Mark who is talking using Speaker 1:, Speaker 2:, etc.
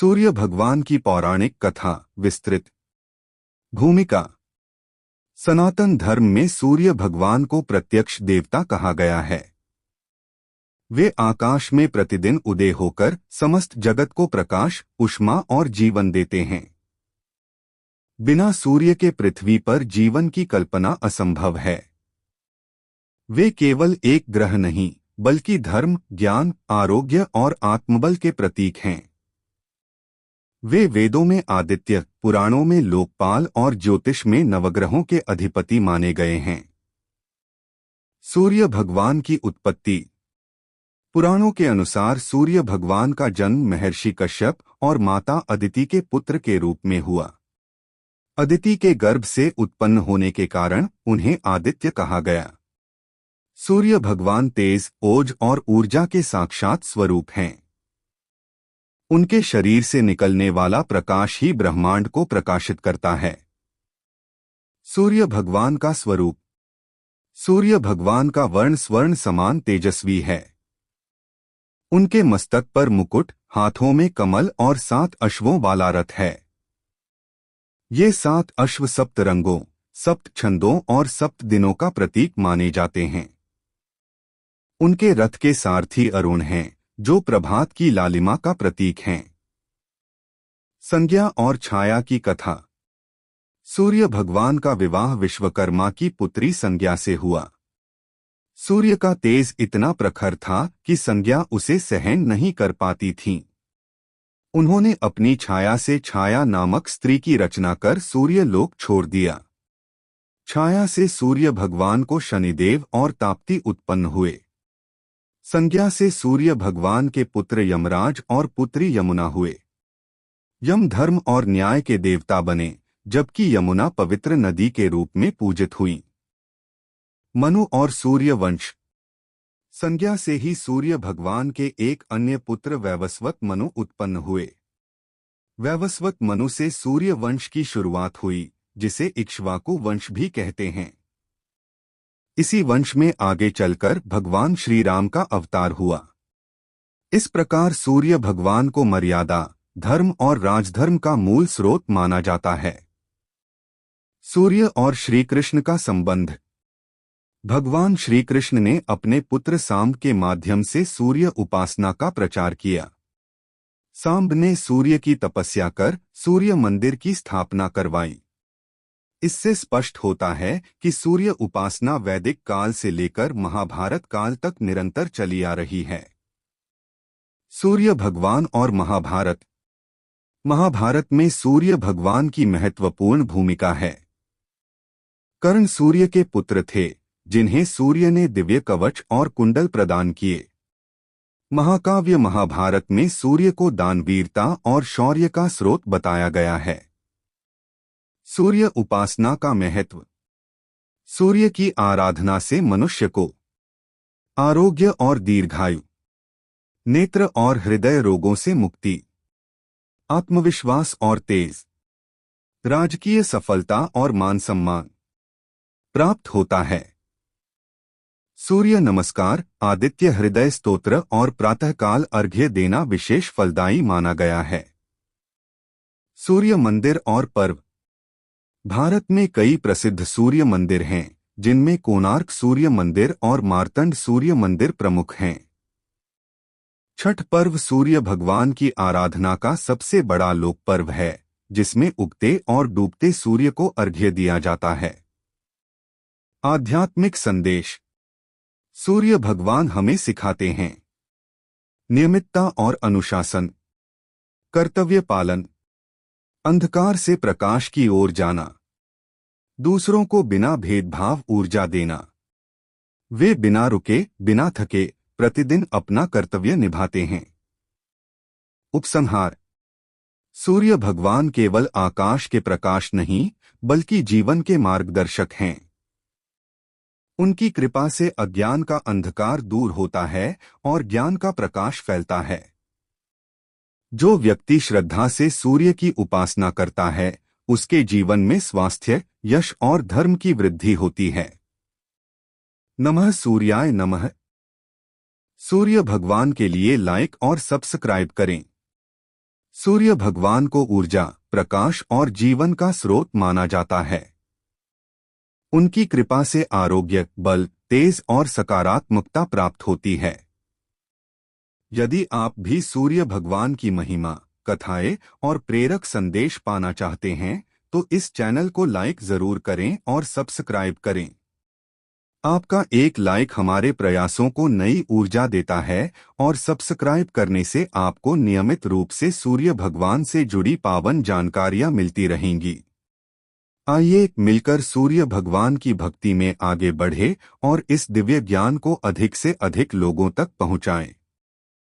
Speaker 1: सूर्य भगवान की पौराणिक कथा विस्तृत भूमिका। सनातन धर्म में सूर्य भगवान को प्रत्यक्ष देवता कहा गया है। वे आकाश में प्रतिदिन उदय होकर समस्त जगत को प्रकाश, ऊष्मा और जीवन देते हैं। बिना सूर्य के पृथ्वी पर जीवन की कल्पना असंभव है। वे केवल एक ग्रह नहीं, बल्कि धर्म, ज्ञान, आरोग्य और आत्मबल के प्रतीक हैं। वे वेदों में आदित्य, पुराणों में लोकपाल और ज्योतिष में नवग्रहों के अधिपति माने गए हैं। सूर्य भगवान की उत्पत्ति। पुराणों के अनुसार सूर्य भगवान का जन्म महर्षि कश्यप और माता अदिति के पुत्र के रूप में हुआ। अदिति के गर्भ से उत्पन्न होने के कारण उन्हें आदित्य कहा गया। सूर्य भगवान तेज, ओज और ऊर्जा के साक्षात स्वरूप हैं। उनके शरीर से निकलने वाला प्रकाश ही ब्रह्मांड को प्रकाशित करता है। सूर्य भगवान का स्वरूप। सूर्य भगवान का वर्ण स्वर्ण समान तेजस्वी है। उनके मस्तक पर मुकुट, हाथों में कमल और 7 अश्वों वाला रथ है। ये 7 अश्व 7 रंगों, 7 छंदों और 7 दिनों का प्रतीक माने जाते हैं। उनके रथ के सारथी अरुण हैं, जो प्रभात की लालिमा का प्रतीक हैं। संज्ञा और छाया की कथा। सूर्य भगवान का विवाह विश्वकर्मा की पुत्री संज्ञा से हुआ। सूर्य का तेज इतना प्रखर था कि संज्ञा उसे सहन नहीं कर पाती थीं। उन्होंने अपनी छाया से छाया नामक स्त्री की रचना कर सूर्य लोक छोड़ दिया। छाया से सूर्य भगवान को शनिदेव और ताप्ती उत्पन्न हुए। संज्ञा से सूर्य भगवान के पुत्र यमराज और पुत्री यमुना हुए। यम धर्म और न्याय के देवता बने, जबकि यमुना पवित्र नदी के रूप में पूजित हुई। मनु और सूर्य वंश। संज्ञा से ही सूर्य भगवान के एक अन्य पुत्र वैवस्वत मनु उत्पन्न हुए। वैवस्वत मनु से सूर्य वंश की शुरुआत हुई, जिसे इक्ष्वाकु वंश भी कहते हैं। इसी वंश में आगे चलकर भगवान श्री राम का अवतार हुआ। इस प्रकार सूर्य भगवान को मर्यादा, धर्म और राजधर्म का मूल स्रोत माना जाता है। सूर्य और श्री कृष्ण का संबंध। भगवान श्री कृष्ण ने अपने पुत्र सांब के माध्यम से सूर्य उपासना का प्रचार किया। सांब ने सूर्य की तपस्या कर सूर्य मंदिर की स्थापना करवाई। इससे स्पष्ट होता है कि सूर्य उपासना वैदिक काल से लेकर महाभारत काल तक निरंतर चली आ रही है। सूर्य भगवान और महाभारत। महाभारत में सूर्य भगवान की महत्वपूर्ण भूमिका है। कर्ण सूर्य के पुत्र थे, जिन्हें सूर्य ने दिव्य कवच और कुंडल प्रदान किए। महाकाव्य महाभारत में सूर्य को दानवीरता और शौर्य का स्रोत बताया गया है। सूर्य उपासना का महत्व। सूर्य की आराधना से मनुष्य को आरोग्य और दीर्घायु, नेत्र और हृदय रोगों से मुक्ति, आत्मविश्वास और तेज, राजकीय सफलता और मान सम्मान प्राप्त होता है। सूर्य नमस्कार, आदित्य हृदय स्तोत्र और प्रातःकाल अर्घ्य देना विशेष फलदायी माना गया है। सूर्य मंदिर और पर्व। भारत में कई प्रसिद्ध सूर्य मंदिर हैं, जिनमें कोणार्क सूर्य मंदिर और मार्तंड सूर्य मंदिर प्रमुख हैं। छठ पर्व सूर्य भगवान की आराधना का सबसे बड़ा लोक पर्व है, जिसमें उगते और डूबते सूर्य को अर्घ्य दिया जाता है। आध्यात्मिक संदेश। सूर्य भगवान हमें सिखाते हैं नियमितता और अनुशासन, कर्तव्य पालन, अंधकार से प्रकाश की ओर जाना, दूसरों को बिना भेदभाव ऊर्जा देना। वे बिना रुके, बिना थके प्रतिदिन अपना कर्तव्य निभाते हैं। उपसंहार। सूर्य भगवान केवल आकाश के प्रकाश नहीं, बल्कि जीवन के मार्गदर्शक हैं। उनकी कृपा से अज्ञान का अंधकार दूर होता है और ज्ञान का प्रकाश फैलता है। जो व्यक्ति श्रद्धा से सूर्य की उपासना करता है, उसके जीवन में स्वास्थ्य, यश और धर्म की वृद्धि होती है। नमः सूर्याय नमः। सूर्य भगवान के लिए लाइक और सब्सक्राइब करें। सूर्य भगवान को ऊर्जा, प्रकाश और जीवन का स्रोत माना जाता है। उनकी कृपा से आरोग्य, बल, तेज और सकारात्मकता प्राप्त होती है। यदि आप भी सूर्य भगवान की महिमा, कथाएं और प्रेरक संदेश पाना चाहते हैं तो इस चैनल को लाइक जरूर करें और सब्सक्राइब करें। आपका एक लाइक हमारे प्रयासों को नई ऊर्जा देता है और सब्सक्राइब करने से आपको नियमित रूप से सूर्य भगवान से जुड़ी पावन जानकारियां मिलती रहेंगी। आइए मिलकर सूर्य भगवान की भक्ति में आगे बढ़े और इस दिव्य ज्ञान को अधिक से अधिक लोगों तक पहुंचाएं।